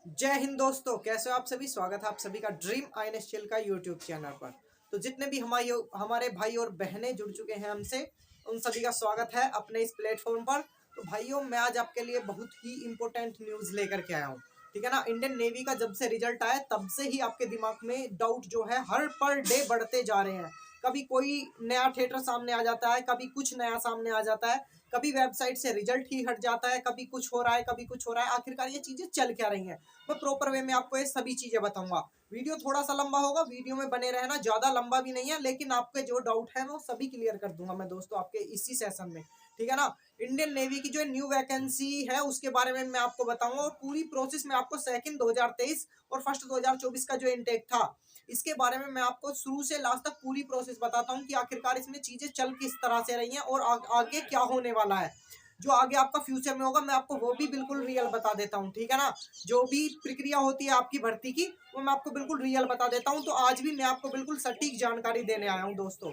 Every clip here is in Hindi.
जय हिंद दोस्तों, कैसे हो आप सभी। स्वागत है आप सभी का ड्रीम आईएनएसएल का यूट्यूब चैनल पर। तो जितने भी हमारे भाई और बहनें जुड़ चुके हैं हमसे, उन सभी का स्वागत है अपने इस प्लेटफॉर्म पर। तो भाइयों, मैं आज आपके लिए बहुत ही इंपॉर्टेंट न्यूज़ लेकर के आया हूँ। ठीक है ना। इंडियन नेवी का जब से रिजल्ट आया तब से ही आपके दिमाग में डाउट जो है हर पर डे बढ़ते जा रहे हैं। कभी कोई नया थिएटर सामने आ जाता है, कभी कुछ नया सामने आ जाता है, कभी वेबसाइट से रिजल्ट ही हट जाता है, कभी कुछ हो रहा है, कभी कुछ हो रहा है। आखिरकार ये चीजें चल क्या रही हैं, मैं प्रॉपर वे में आपको ये सभी चीजें बताऊंगा। वीडियो थोड़ा सा लंबा होगा, वीडियो में बने रहना, ज्यादा लंबा भी नहीं है, लेकिन आपके जो डाउट है वो सभी क्लियर कर दूंगा मैं दोस्तों आपके इसी सेशन में। ठीक है ना। इंडियन नेवी की जो न्यू वैकेंसी है उसके बारे में मैं आपको बताऊंगा, और पूरी प्रोसेस में आपको सेकंड 2023 और फर्स्ट 2024 का जो इनटेक था इसके बारे में मैं आपको शुरू से लास्ट तक पूरी प्रोसेस बताता हूँ कि आखिरकार इसमें चीजें चल किस तरह से रही हैं और आगे क्या होने वाला है। जो आगे आपका फ्यूचर में होगा मैं आपको वो भी बिल्कुल रियल बता देता हूँ। ठीक है ना। जो भी प्रक्रिया होती है आपकी भर्ती की वो मैं आपको बिल्कुल रियल बता देता हूँ। तो आज भी मैं आपको बिल्कुल सटीक जानकारी देने आया हूँ दोस्तों।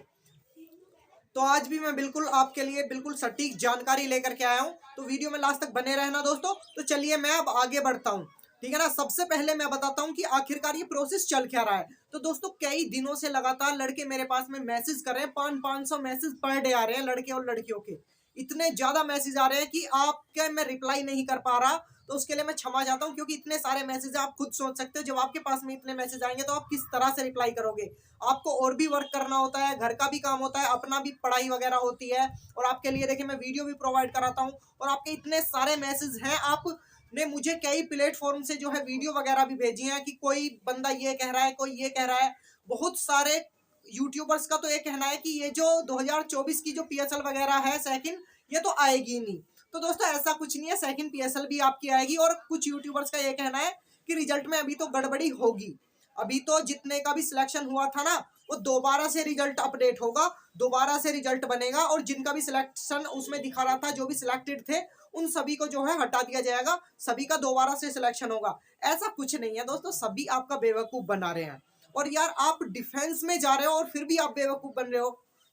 तो आज भी मैं बिल्कुल आपके लिए बिल्कुल सटीक जानकारी लेकर के आया हूँ, तो वीडियो में लास्ट तक बने रहना दोस्तों। तो चलिए मैं अब आगे बढ़ता हूँ। ठीक है ना। सबसे पहले मैं बताता हूँ कि आखिरकार ये प्रोसेस चल क्या रहा है। तो दोस्तों कई दिनों से लगातार लड़के मेरे पास में मैसेज कर रहे हैं, 500 मैसेज पर डे आ रहे हैं लड़के और लड़कियों के। इतने ज्यादा मैसेज आ रहे हैं कि आपके मैं रिप्लाई नहीं कर पा रहा। तो उसके लिए मैं क्षमा चाहता हूँ, क्योंकि इतने सारे मैसेज आप खुद सोच सकते हो, जब आपके पास में इतने मैसेज आएंगे तो आप किस तरह से रिप्लाई करोगे। आपको और भी वर्क करना होता है, घर का भी काम होता है, अपना भी पढ़ाई वगैरह होती है, और आपके लिए देखिए मैं वीडियो भी प्रोवाइड कराता हूँ। और आपके इतने सारे मैसेज हैं, आपने मुझे कई प्लेटफॉर्म से जो है वीडियो वगैरह भी भेजी है कि कोई बंदा ये कह रहा है, कोई ये कह रहा है। बहुत सारे यूट्यूबर्स का तो ये कहना है कि ये जो 2024 की जो पीएसएल वगैरह है सेकंड, ये तो आएगी नहीं। तो दोस्तों ऐसा कुछ नहीं है, सेकंड पीएसएल भी आपकी आएगी। और कुछ यूट्यूबर्स का ये कहना है कि रिजल्ट में अभी तो गड़बड़ी होगी, अभी तो जितने का भी सिलेक्शन हुआ था ना वो दोबारा से रिजल्ट अपडेट होगा, दोबारा से रिजल्ट बनेगा, और जिनका भी सिलेक्शन उसमें दिखा रहा था, जो भी सिलेक्टेड थे उन सभी को जो है हटा दिया जाएगा, सभी का दोबारा से सिलेक्शन होगा। ऐसा कुछ नहीं है दोस्तों, सभी आपका बेवकूफ बना रहे हैं। और यार आप डिफेंस में जा रहे हो और फिर भी आप बेवकूफ बन रहे हो।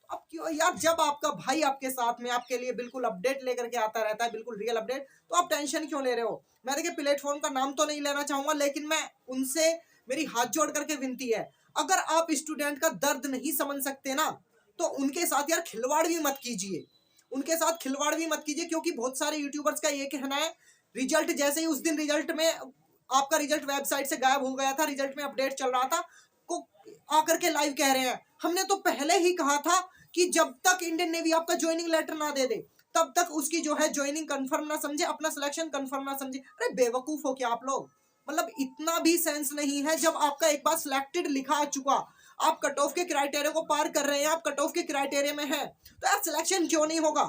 अब क्यों यार, जब आपका भाई आपके साथ में आपके लिए बिल्कुल अपडेट लेकर के आता रहता है, बिल्कुल रियल अपडेट, तो आप टेंशन क्यों ले रहे हो। मैं देखिए प्लेटफॉर्म का नाम तो नहीं लेना चाहूंगा, लेकिन मैं उनसे मेरी हाथ जोड़ करके विनती है, अगर आप स्टूडेंट का दर्द नहीं समझ सकते ना तो उनके साथ यार खिलवाड़ भी मत कीजिए, उनके साथ खिलवाड़ भी मत कीजिए। क्योंकि बहुत सारे यूट्यूबर्स का ये कहना है, रिजल्ट जैसे ही उस दिन रिजल्ट में आपका रिजल्ट वेबसाइट से गायब हो गया था, रिजल्ट में अपडेट चल रहा था, को आकर के लाइव कह रहे हैं हमने तो पहले ही कहा था कि जब तक इंडियन नेवी आपका ज्वाइनिंग लेटर ना दे दे तब तक उसकी जो है ज्वाइनिंग कंफर्म ना समझे, अपना सिलेक्शन कंफर्म ना समझे। अरे बेवकूफ हो क्या आप लोग। मतलब इतना भी सेंस नहीं है, जब आपका एक बार सिलेक्टेड लिखा आ चुका, आप कट ऑफ के क्राइटेरिया को पार कर रहे हैं, आप कट ऑफ के क्राइटेरिया में हैं, तो यार सिलेक्शन क्यों नहीं होगा,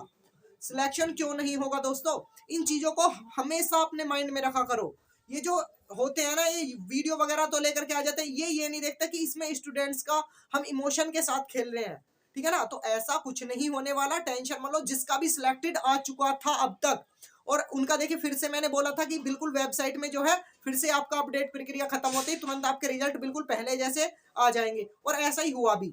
सिलेक्शन क्यों नहीं होगा दोस्तों। इन चीजों को हमेशा अपने माइंड में रखा करो। ये जो होते हैं ना, ये वीडियो वगैरह तो लेकर के आ जाते हैं, ये नहीं देखते कि इसमें स्टूडेंट्स का हम इमोशन के साथ खेल रहे हैं। ठीक है ना। तो ऐसा कुछ नहीं होने वाला, टेंशन मत लो। जिसका भी सिलेक्टेड आ चुका था अब तक, और उनका देखिए फिर से मैंने बोला था कि बिल्कुल वेबसाइट में जो है फिर से आपका अपडेट प्रक्रिया खत्म होते ही तुरंत आपके रिजल्ट बिल्कुल पहले जैसे आ जाएंगे, और ऐसा ही हुआ भी।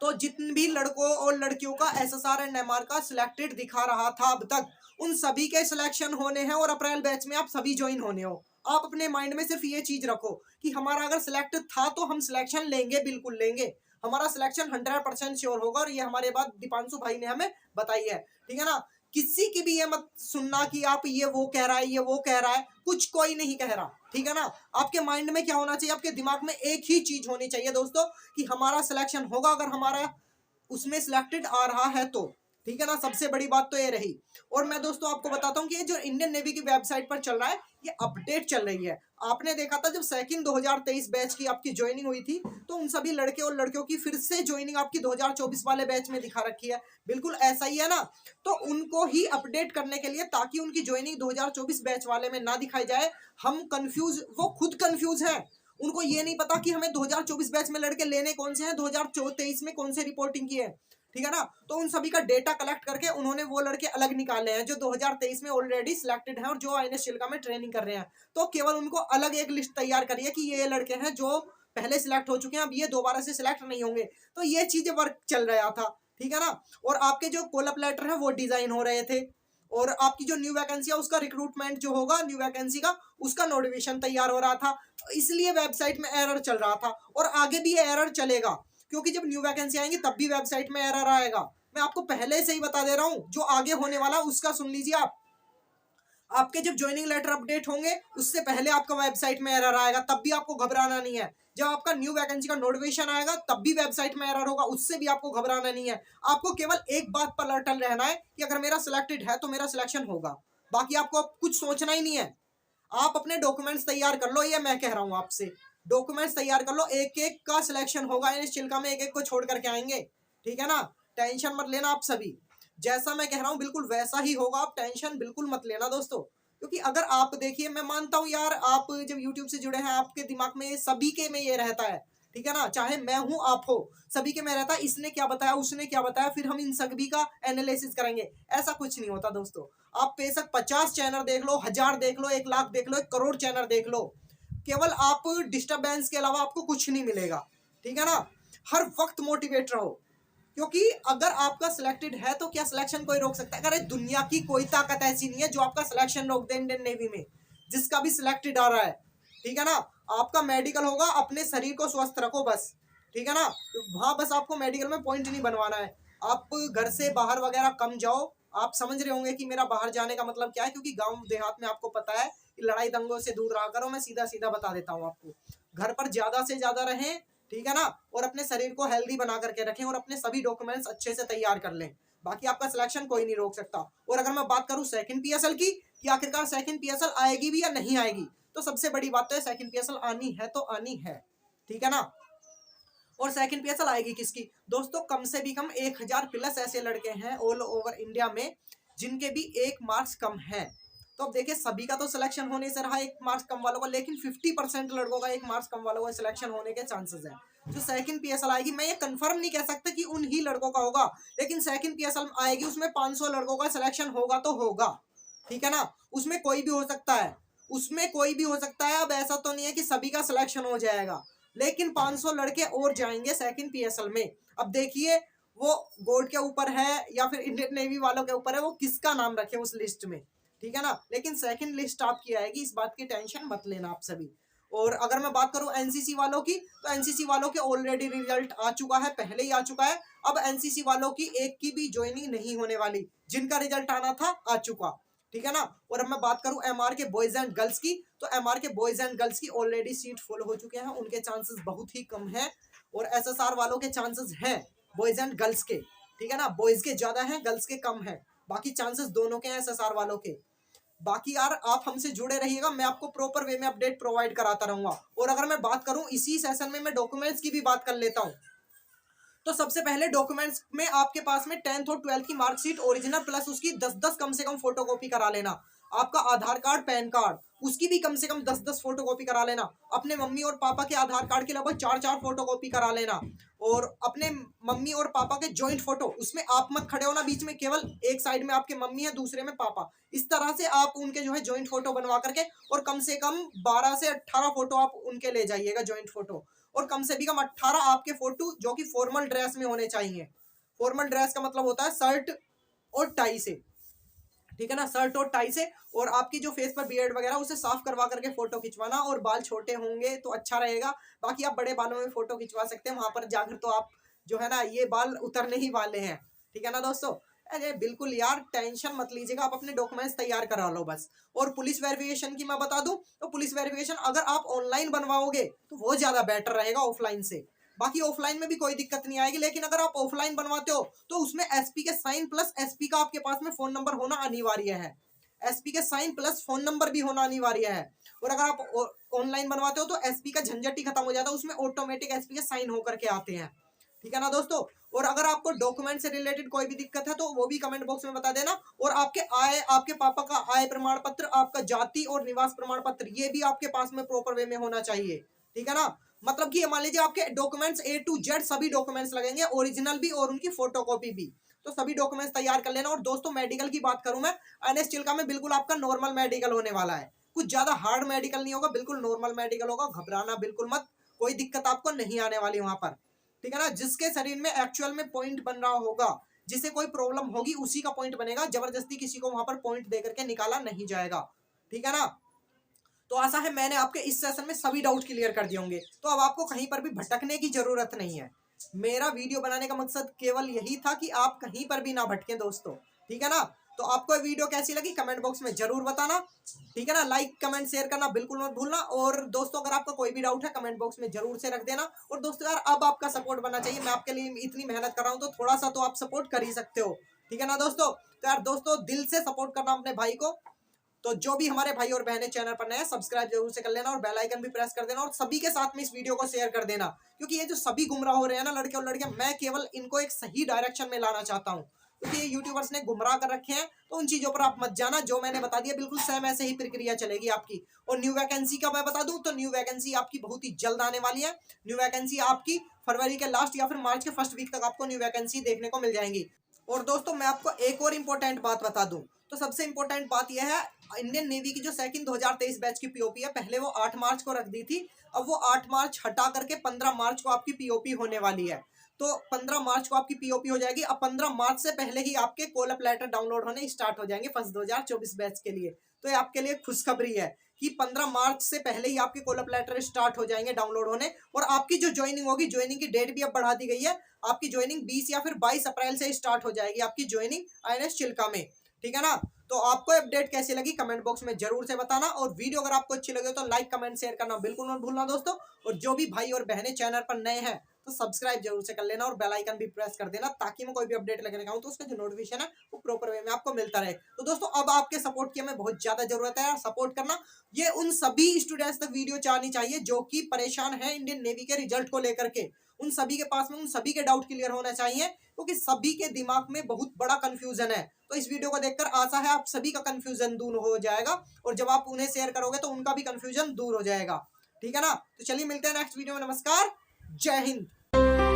तो जितने भी लड़कों और लड़कियों का एसएसआर एंड एमआर का सिलेक्टेड दिखा रहा था अब तक, उन सभी के सिलेक्शन होने हैं, और अप्रैल बैच में आप सभी ज्वाइन होने हो। आप अपने माइंड में सिर्फ ये चीज रखो कि हमारा अगर सिलेक्ट था तो हम सिलेक्शन लेंगे, बिल्कुल लेंगे। हमारा सिलेक्शन 100% श्योर होगा, और ये हमारे बात दीपांशु भाई ने हमें बताई है। ठीक है ना। किसी की भी ये मत सुनना कि आप ये वो कह रहा है, ये वो कह रहा है, कुछ कोई नहीं कह रहा। ठीक है ना। आपके माइंड में क्या होना चाहिए, आपके दिमाग में एक ही चीज होनी चाहिए दोस्तों, कि हमारा सिलेक्शन होगा अगर हमारा उसमें सिलेक्टेड आ रहा है तो। ठीक है ना। सबसे बड़ी बात तो ये रही। और मैं दोस्तों आपको बताता हूँ कि ये जो इंडियन नेवी की वेबसाइट पर चल रहा है ये अपडेट चल रही है। आपने देखा था जब सेकंड 2023 बैच की आपकी ज्वाइनिंग हुई थी, तो उन सभी लड़के और लड़कियों की फिर से ज्वाइनिंग आपकी 2024 वाले बैच में दिखा रखी है, बिल्कुल ऐसा ही है ना। तो उनको ही अपडेट करने के लिए, ताकि उनकी ज्वाइनिंग 2024 बैच वाले में ना दिखाई जाए, हम कंफ्यूज, वो खुद कंफ्यूज है। उनको ये नहीं पता कि हमें 2024 बैच में लड़के लेने कौन से हैं, 2023 में कौन से रिपोर्टिंग की है। ठीक है ना। तो उन सभी का डेटा कलेक्ट करके उन्होंने वो लड़के अलग निकाले हैं जो 2023 में ऑलरेडी सिलेक्टेड हैं और जो आईएनएस चिल्का में ट्रेनिंग कर रहे हैं। तो केवल उनको अलग एक लिस्ट तैयार करी है कि ये लड़के हैं जो पहले सिलेक्ट हो चुके हैं, अब ये दोबारा से सिलेक्ट नहीं होंगे। तो ये चीजें वर्क चल रहा था। ठीक है ना। और आपके जो कॉल अप लेटर है वो डिजाइन हो रहे थे, और आपकी जो न्यू वैकेंसी है उसका रिक्रूटमेंट जो होगा न्यू वैकेंसी का, उसका नोटिफिकेशन तैयार हो रहा था, इसलिए वेबसाइट में एरर चल रहा था और आगे भी एरर चलेगा, क्योंकि जब न्यू वैकेंसी आएंगी तब भी वेबसाइट में एरर आएगा। मैं आपको पहले से ही बता दे रहा हूँ, जो आगे होने वाला उसका सुन लीजिए आप। आपके जब ज्वाइनिंग लेटर अपडेट होंगे उससे पहले आपका वेबसाइट में एरर आएगा, तब भी आपको घबराना नहीं है। जब आपका न्यू वैकेंसी का नोटिफिकेशन आएगा तब भी वेबसाइट में एरर होगा, उससे भी आपको घबराना नहीं है। आपको केवल एक बात पर अटल रहना है कि अगर मेरा सिलेक्टेड है तो मेरा सिलेक्शन होगा, बाकी आपको कुछ सोचना ही नहीं है। आप अपने डॉक्यूमेंट्स तैयार कर लो, ये मैं कह रहा हूँ आपसे, डॉक्यूमेंट्स तैयार कर लो, एक एक का सिलेक्शन होगा, इस चिल्का में एक एक को छोड़ करके आएंगे, ठीक है ना। टेंशन मत लेना आप सभी, जैसा मैं कह रहा हूँ बिल्कुल वैसा ही होगा, आप टेंशन बिल्कुल मत लेना दोस्तों। क्योंकि अगर आप देखिए, मैं मानता हूँ यार, आप जब यूट्यूब से जुड़े हैं आपके दिमाग में सभी के में ये रहता है, ठीक है ना, चाहे मैं हूं आप हो, सभी के में रहता है इसने क्या बताया उसने क्या बताया, फिर हम इन सभी का एनालिसिस करेंगे। ऐसा कुछ नहीं होता दोस्तों। आप बेशक 50 चैनल देख लो, 1000 देख लो, 1 लाख देख लो, 1 करोड़ चैनल देख लो, केवल आप डिस्टर्बेंस के अलावा आपको कुछ नहीं मिलेगा, ठीक है ना। हर वक्त मोटिवेट रहो, क्योंकि अगर आपका सिलेक्टेड है तो क्या सिलेक्शन कोई रोक सकता है? अगर दुनिया की कोई ताकत ऐसी नहीं है जो आपका सिलेक्शन रोक दे इंडियन नेवी में, जिसका भी सिलेक्टेड आ रहा है, ठीक है ना। आपका मेडिकल होगा, अपने शरीर को स्वस्थ रखो बस, ठीक है ना। वहां बस आपको मेडिकल में पॉइंट नहीं बनवाना है, आप घर से बाहर वगैरह कम जाओ। आप समझ रहे होंगे कि मेरा बाहर जाने का मतलब क्या है, क्योंकि गांव देहात में आपको पता है कि लड़ाई दंगों से दूर रहा करो, मैं सीधा सीधा बता देता हूँ आपको। घर पर ज्यादा से ज्यादा रहें, ठीक है ना, और अपने शरीर को हेल्दी बना करके रखें और अपने सभी डॉक्यूमेंट्स अच्छे से तैयार कर लें, बाकी आपका सिलेक्शन कोई नहीं रोक सकता। और अगर मैं बात करूं सेकंड पीएसएल की, कि आखिरकार सेकंड पीएसएल आएगी भी या नहीं आएगी, तो सबसे बड़ी बात तो है सेकंड पीएसएल आनी है तो आनी है, ठीक है ना। और सेकंड पीएसएल आएगी किसकी दोस्तों? कम से भी कम 1000 प्लस ऐसे लड़के हैं ऑल ओवर इंडिया में जिनके भी 1 मार्क्स कम है। तो अब देखिए, सभी का तो सिलेक्शन होने से रहा 1 मार्क्स कम वालों का, लेकिन 50% लड़कों का 1 मार्क्स कम वालों का सिलेक्शन होने के चांसेस है। जो सेकंड पीएसएल आएगी, मैं ये कंफर्म नहीं कह सकता कि उन ही लड़कों का होगा, लेकिन सेकंड पीएसएल आएगी, उसमें 500 लड़कों का सिलेक्शन होगा तो होगा, ठीक है ना। उसमें कोई भी हो सकता है, उसमें कोई भी हो सकता है। अब ऐसा तो नहीं है कि सभी का सिलेक्शन हो जाएगा, लेकिन 500 लड़के और जाएंगे सेकंड पीएसएल में। अब देखिए, वो बोर्ड के ऊपर है या फिर इंडियन नेवी वालों के ऊपर है, वो किसका नाम रखे उस लिस्ट में, ठीक है ना। लेकिन सेकंड लिस्ट आपकी आएगी, इस बात की टेंशन मत लेना आप सभी। और अगर मैं बात करूं एनसीसी वालों की, तो एनसीसी वालों के ऑलरेडी रिजल्ट आ चुका है, पहले ही आ चुका है। अब एनसीसी वालों की एक की भी ज्वाइनिंग नहीं होने वाली, जिनका रिजल्ट आना था आ चुका, ठीक है ना। और अब मैं बात करूं एमआर के बॉयज एंड गर्ल्स की, तो एमआर के बॉयज एंड गर्ल्स की ऑलरेडी सीट फुल हो चुके हैं, उनके चांसेस बहुत ही कम है। और एसएसआर वालों के चांसेस हैं बॉयज एंड गर्ल्स के, ठीक है ना, बॉयज के ज्यादा हैं, गर्ल्स के कम है, बाकी चांसेस दोनों के हैं एसएसआर वालों के। बाकी यार आप हमसे जुड़े रहिएगा, मैं आपको प्रॉपर वे में अपडेट प्रोवाइड कराता रहूंगा। और अगर मैं बात करूं इसी सेशन में, मैं डॉक्यूमेंट्स की भी बात कर लेता हूं। तो सबसे पहले डॉक्यूमेंट्स में आपके पास में 10th और 12th की मार्कशीट ओरिजिनल प्लस उसकी 10-10 कम से कम फोटोकॉपी करा लेना। आपका आधार कार्ड, पैन कार्ड, उसकी भी कम से कम 10-10 फोटोकॉपी करा लेना। अपने मम्मी और पापा के आधार कार्ड के लगभग 4-4 फोटोकॉपी करा लेना। और अपने मम्मी और पापा के जॉइंट फोटो, उसमें आप मत खड़े होना बीच में, केवल एक साइड में आपके मम्मी है, दूसरे में पापा, इस तरह से आप उनके जो है जॉइंट फोटो बनवा करके, और कम से कम 12 से 18 फोटो आप उनके ले जाइएगा जॉइंट फोटो। और कम से भी कम 18 आपके फोटो जो कि फॉर्मल ड्रेस में होने चाहिए। फॉर्मल ड्रेस का मतलब होता है शर्ट और टाई से, ठीक है ना, शर्ट और टाई से। और आपकी जो फेस पर बियर्ड वगैरह उसे साफ करवा करके फोटो खिंचवाना, और बाल छोटे होंगे तो अच्छा रहेगा, बाकी आप बड़े बालों में फोटो खिंचवा सकते हैं, वहां पर जाकर तो आप जो है ना ये बाल उतरने ही वाले हैं, ठीक है ना दोस्तों। अरे बिल्कुल यार टेंशन मत लीजिएगा, आप अपने डॉक्यूमेंट्स तैयार करा लो बस। और पुलिस वेरिफिकेशन की मैं बता दूं, तो पुलिस वेरिफिकेशन अगर आप ऑनलाइन बनवाओगे तो वो ज्यादा बेटर रहेगा ऑफलाइन से। बाकी ऑफलाइन में भी कोई दिक्कत नहीं आएगी, लेकिन अगर आप ऑफलाइन बनवाते हो तो उसमें एसपी के साइन प्लस एसपी का आपके पास में फोन नंबर होना अनिवार्य है। एसपी के साइन प्लस फोन नंबर भी होना अनिवार्य है। और अगर आप ऑनलाइन बनवाते हो तो एसपी का झंझट ही खत्म हो जाता है, उसमें ऑटोमेटिक एसपी के साइन होकर के आते हैं, ठीक है ना दोस्तों। और अगर आपको डॉक्यूमेंट से रिलेटेड कोई भी दिक्कत है तो वो भी कमेंट बॉक्स में बता देना। और आपके आय, आपके पापा का आय प्रमाण पत्र, आपका जाति और निवास प्रमाण पत्र, ये भी आपके पास में प्रॉपर वे में होना चाहिए, ठीक है ना। मतलब कि मान लीजिए आपके डॉक्यूमेंट्स A to Z सभी डॉक्यूमेंट्स लगेंगे, ओरिजिनल भी और उनकी फोटोकॉपी भी। तो सभी डॉक्यूमेंट्स तैयार कर लेना। और दोस्तों मेडिकल की बात करूं मैं, एनएस चिल्का में बिल्कुल आपका नॉर्मल मेडिकल होने वाला है, कुछ ज्यादा हार्ड मेडिकल नहीं होगा, बिल्कुल नॉर्मल मेडिकल होगा, घबराना बिल्कुल मत, कोई दिक्कत आपको नहीं आने वाली वहां पर, ठीक है ना। जिसके शरीर में एक्चुअल में पॉइंट बन रहा होगा, जिसे कोई प्रॉब्लम होगी उसी का पॉइंट बनेगा, जबरदस्ती किसी को वहां पर पॉइंट दे करके निकाला नहीं जाएगा, ठीक है ना। तो आशा है मैंने आपके इस सेशन में सभी डाउट क्लियर कर दिए होंगे। तो अब आपको कहीं पर भी भटकने की जरूरत नहीं है। मेरा वीडियो बनाने का मकसद केवल यही था कि आप कहीं पर भी ना भटकें दोस्तों, ठीक है ना। तो आपको ये वीडियो कैसी लगी कमेंट बॉक्स में जरूर बताना, ठीक है ना। लाइक कमेंट शेयर करना बिल्कुल मत भूलना। और दोस्तों अगर आपका कोई भी डाउट है कमेंट बॉक्स में जरूर से रख देना। और दोस्तों यार अब आपका सपोर्ट बनना चाहिए, मैं आपके लिए इतनी मेहनत कर रहा हूँ तो थोड़ा सा तो आप सपोर्ट कर ही सकते हो, ठीक है ना दोस्तों। तो यार दोस्तों दिल से सपोर्ट करना अपने भाई को। तो जो भी हमारे भाई और बहनें चैनल पर नए हैं सब्सक्राइब जरूर से कर लेना और बेल आइकन भी प्रेस कर देना और सभी के साथ में इस वीडियो को शेयर कर देना, क्योंकि ये जो सभी गुमराह हो रहे हैं ना लड़के और लड़कियां, मैं केवल इनको एक सही डायरेक्शन में लाना चाहता हूँ, क्योंकि ये यूट्यूबर्स ने गुमराह कर रखे हैं। तो उन चीजों पर आप मत जाना, जो मैंने बता दिया बिल्कुल सेम ऐसे ही प्रक्रिया चलेगी आपकी। और न्यू वैकेंसी का मैं बता दूं तो न्यू वैकेंसी आपकी बहुत ही जल्द आने वाली है। न्यू वैकेंसी आपकी फरवरी के लास्ट या फिर मार्च के फर्स्ट वीक तक आपको न्यू वैकेंसी देखने को मिल जाएंगी। और दोस्तों मैं आपको एक और इम्पोर्टेंट बात बता दूं, तो सबसे इम्पोर्टेंट बात यह है इंडियन नेवी की जो सेकंड 2023 बैच की पीओपी है, पहले वो 8 मार्च को रख दी थी, अब वो 8 मार्च हटा करके 15 मार्च को आपकी पीओपी होने वाली है। तो 15 मार्च को आपकी पीओपी हो जाएगी। अब 15 मार्च से पहले ही आपके कॉल अप लेटर डाउनलोड होने स्टार्ट हो जाएंगे फर्स्ट 2024 बैच के लिए। तो ये आपके लिए खुशखबरी है कि 15 मार्च से पहले ही आपके कॉल अप लेटर स्टार्ट हो जाएंगे डाउनलोड होने। और आपकी जो ज्वाइनिंग होगी, ज्वाइनिंग की डेट भी अब बढ़ा दी गई है। आपकी ज्वाइनिंग 20 या फिर 22 अप्रैल से स्टार्ट हो जाएगी आपकी ज्वाइनिंग आईएनएस चिल्का में, ठीक है ना। तो आपको अपडेट कैसी लगी कमेंट बॉक्स में जरूर से बताना। और वीडियो अगर आपको अच्छी लगे तो लाइक कमेंट शेयर करना बिल्कुल मत भूलना दोस्तों। और जो भी भाई और बहनें चैनल पर नए हैं तो सब्सक्राइब जरूर से कर लेना और बेल आइकन भी प्रेस कर देना, ताकि मैं कोई भी अपडेट लेकर आऊं तो उसका जो नोटिफिकेशन है वो प्रॉपर वे में आपको मिलता रहे। तो दोस्तों अब आपके सपोर्ट की हमें बहुत ज्यादा जरूरत है, सपोर्ट करना। ये उन सभी स्टूडेंट्स तक वीडियो जानी चाहिए जो कि परेशान है इंडियन नेवी के रिजल्ट को लेकर के। उन सभी के पास में उन सभी के डाउट क्लियर होना चाहिए, क्योंकि सभी के दिमाग में बहुत बड़ा कंफ्यूजन है। तो इस वीडियो को देखकर आशा है आप सभी का कंफ्यूजन दूर हो जाएगा, और जब आप उन्हें शेयर करोगे तो उनका भी कंफ्यूजन दूर हो जाएगा, ठीक है ना। तो चलिए मिलते हैं नेक्स्ट वीडियो में। नमस्कार, जय हिंद।